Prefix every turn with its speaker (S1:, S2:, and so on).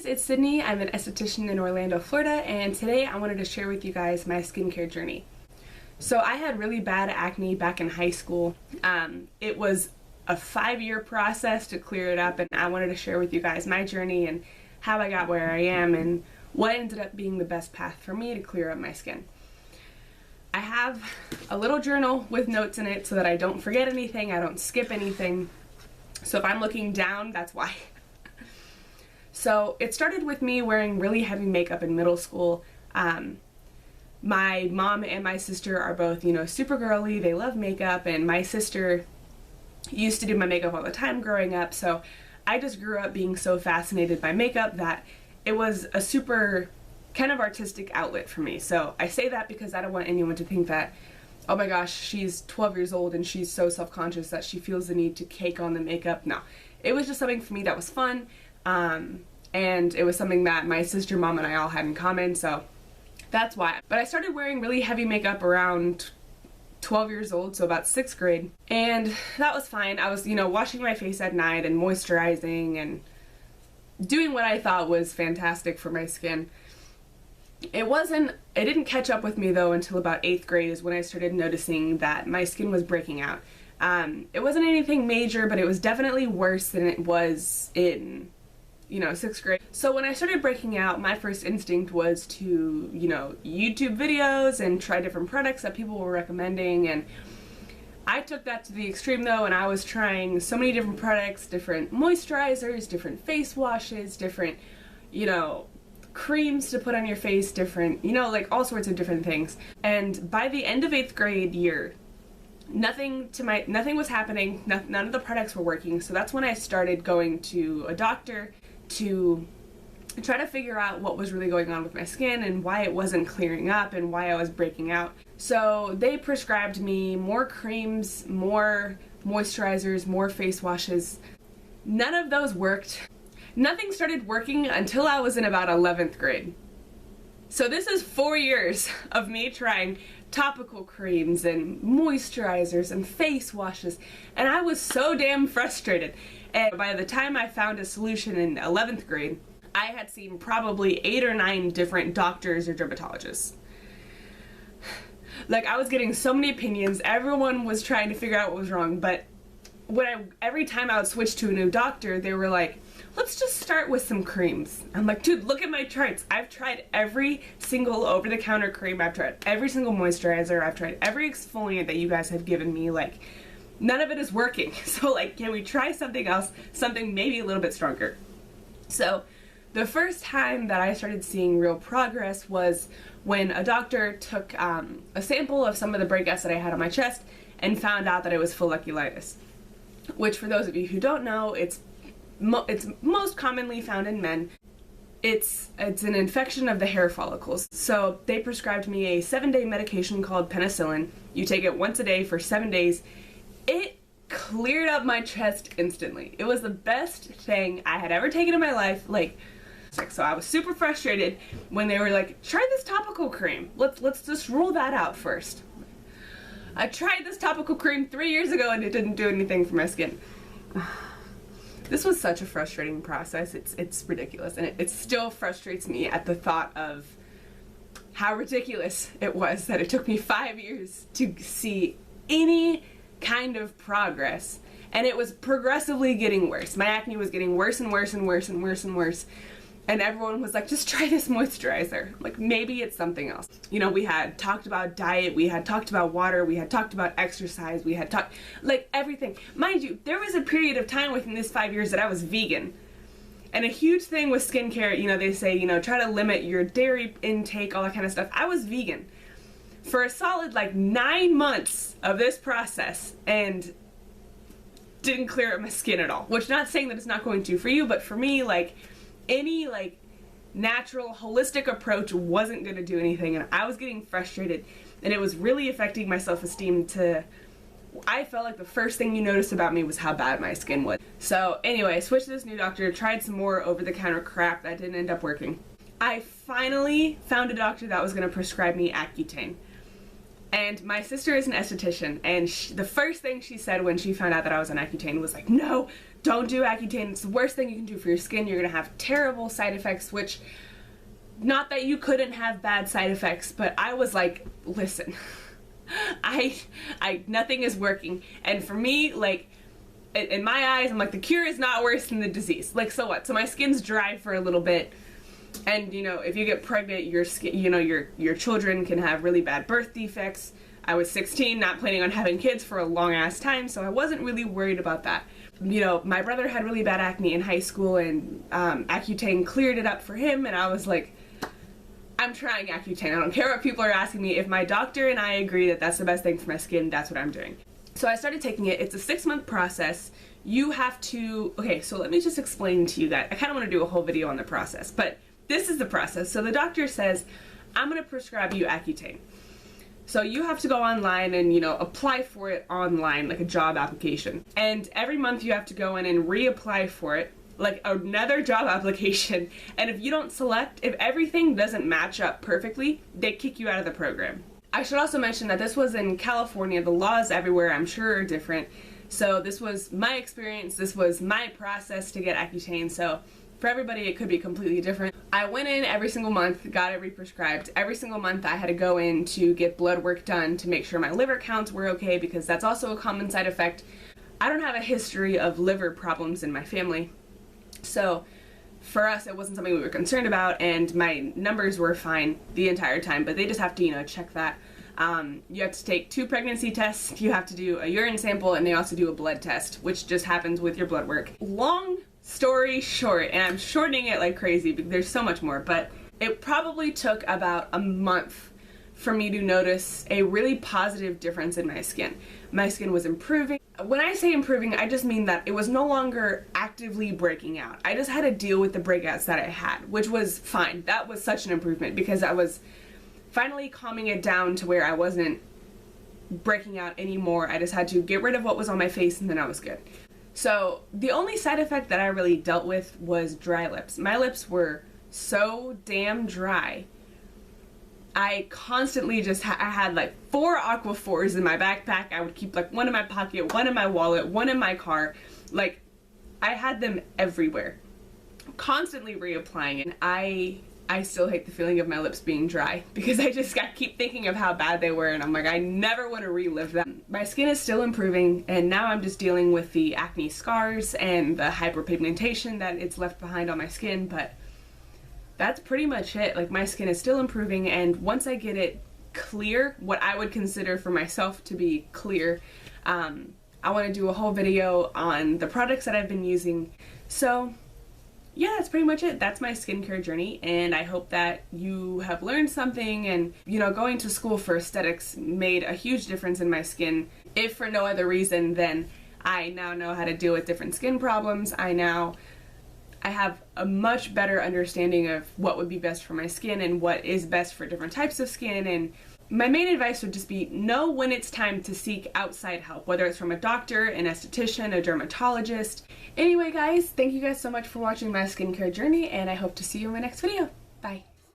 S1: guys, it's Sydney. I'm an esthetician in Orlando, Florida, and today I wanted to share with you guys my skincare journey. So I had really bad acne back in high school. It was a 5-year process to clear it up, and I wanted to share with you guys my journey and how I got where I am and what ended up being the best path for me to clear up my skin. I have a little journal with notes in it so that I don't forget anything, I don't skip anything. So if I'm looking down, that's why. So it started with me wearing really heavy makeup in middle school. My mom and my sister are both, super girly. They love makeup, and my sister used to do my makeup all the time growing up. So I just grew up being so fascinated by makeup that it was a super kind of artistic outlet for me. So I say that because I don't want anyone to think that, oh my gosh, she's 12 years old and she's so self-conscious that she feels the need to cake on the makeup. No, it was just something for me that was fun. And it was something that my sister, mom, and I all had in common, so that's why. But I started wearing really heavy makeup around 12 years old, so about 6th grade, and that was fine. I was, washing my face at night and moisturizing and doing what I thought was fantastic for my skin. It didn't catch up with me though until about 8th grade is when I started noticing that my skin was breaking out. It wasn't anything major, but it was definitely worse than it was in 6th grade. So when I started breaking out, my first instinct was to, YouTube videos and try different products that people were recommending, and I took that to the extreme though, and I was trying so many different products, different moisturizers, different face washes, different, creams to put on your face, different, like all sorts of different things. And by the end of 8th grade year, nothing was happening, none of the products were working, so that's when I started going to a doctor to try to figure out what was really going on with my skin and why it wasn't clearing up and why I was breaking out. So they prescribed me more creams, more moisturizers, more face washes. None of those worked. Nothing started working until I was in about 11th grade. So this is 4 years of me trying topical creams and moisturizers and face washes, and I was so damn frustrated. And by the time I found a solution in 11th grade, I had seen probably 8 or 9 different doctors or dermatologists. Like, I was getting so many opinions, everyone was trying to figure out what was wrong, but every time I would switch to a new doctor, they were like, let's just start with some creams. I'm like, dude, look at my charts. I've tried every single over-the-counter cream. I've tried every single moisturizer. I've tried every exfoliant that you guys have given me. Like, none of it is working. So, like, can we try something else? Something maybe a little bit stronger. So, the first time that I started seeing real progress was when a doctor took a sample of some of the breakouts that I had on my chest and found out that it was folliculitis, which, for those of you who don't know, it's most commonly found in men. It's an infection of the hair follicles. So they prescribed me a 7-day medication called penicillin. You take it once a day for 7 days. It cleared up my chest instantly. It was the best thing I had ever taken in my life. So I was super frustrated when they were like, try this topical cream. Let's just rule that out first. I tried this topical cream 3 years ago and it didn't do anything for my skin. This was such a frustrating process. It's ridiculous, and it still frustrates me at the thought of how ridiculous it was that it took me 5 years to see any kind of progress, and it was progressively getting worse. My acne was getting worse and worse and worse and worse and worse, and everyone was like, just try this moisturizer. Like, maybe it's something else. We had talked about diet, we had talked about water, we had talked about exercise, we had talked, like, everything. Mind you, there was a period of time within this 5 years that I was vegan. And a huge thing with skincare, they say, try to limit your dairy intake, all that kind of stuff. I was vegan for a solid, 9 months of this process and didn't clear up my skin at all. Which, not saying that it's not going to for you, but for me, any natural holistic approach wasn't going to do anything, and I was getting frustrated, and it was really affecting my self-esteem. I felt like the first thing you noticed about me was how bad my skin was. So anyway, I switched to this new doctor, tried some more over-the-counter crap that didn't end up working. I finally found a doctor that was going to prescribe me Accutane. And my sister is an esthetician, and the first thing she said when she found out that I was on Accutane was like, no, don't do Accutane. It's the worst thing you can do for your skin. You're gonna have terrible side effects, which, not that you couldn't have bad side effects, but I was like, listen, nothing is working. And for me, like, in my eyes, I'm like, the cure is not worse than the disease. Like, so what? So my skin's dry for a little bit, and you know, if you get pregnant, your skin, you know, your children can have really bad birth defects. I was 16, not planning on having kids for a long ass time, so I wasn't really worried about that. You know, my brother had really bad acne in high school, and Accutane cleared it up for him, and I was like, I'm trying Accutane. I don't care what people are asking me. If my doctor and I agree that that's the best thing for my skin, that's what I'm doing. So I started taking it. It's a 6-month process. You have to, okay, so let me just explain to you guys. I kind of want to do a whole video on the process, but this is the process. So the doctor says, I'm going to prescribe you Accutane. So you have to go online and, you know, apply for it online, like a job application. And every month you have to go in and reapply for it, like another job application. And if you don't select, if everything doesn't match up perfectly, they kick you out of the program. I should also mention that this was in California. The laws everywhere, I'm sure, are different. So this was my experience. This was my process to get Accutane. So for everybody, it could be completely different. I went in every single month, got it re-prescribed. Every single month I had to go in to get blood work done to make sure my liver counts were okay, because that's also a common side effect. I don't have a history of liver problems in my family, so for us it wasn't something we were concerned about, and my numbers were fine the entire time, but they just have to, you know, check that. You have to take 2 pregnancy tests, you have to do a urine sample, and they also do a blood test, which just happens with your blood work. Long story short, and I'm shortening it like crazy because there's so much more, but it probably took about a month for me to notice a really positive difference in my skin. My skin was improving. When I say improving, I just mean that it was no longer actively breaking out. I just had to deal with the breakouts that I had, which was fine. That was such an improvement because I was finally calming it down to where I wasn't breaking out anymore. I just had to get rid of what was on my face, and then I was good. So the only side effect that I really dealt with was dry lips. My lips were so damn dry. I constantly just I had like 4 Aquaphors in my backpack. I would keep like one in my pocket, one in my wallet, one in my car. Like, I had them everywhere, constantly reapplying it. I still hate the feeling of my lips being dry because I keep thinking of how bad they were, and I'm like, I never want to relive that. My skin is still improving, and now I'm just dealing with the acne scars and the hyperpigmentation that it's left behind on my skin, but that's pretty much it. Like, my skin is still improving, and once I get it clear, what I would consider for myself to be clear, I want to do a whole video on the products that I've been using. So yeah, that's pretty much it. That's my skincare journey, and I hope that you have learned something. And, you know, going to school for aesthetics made a huge difference in my skin, if for no other reason than I now know how to deal with different skin problems. I have a much better understanding of what would be best for my skin and what is best for different types of skin. And my main advice would just be, know when it's time to seek outside help, whether it's from a doctor, an esthetician, a dermatologist. Anyway guys, thank you guys so much for watching my skincare journey, and I hope to see you in my next video. Bye.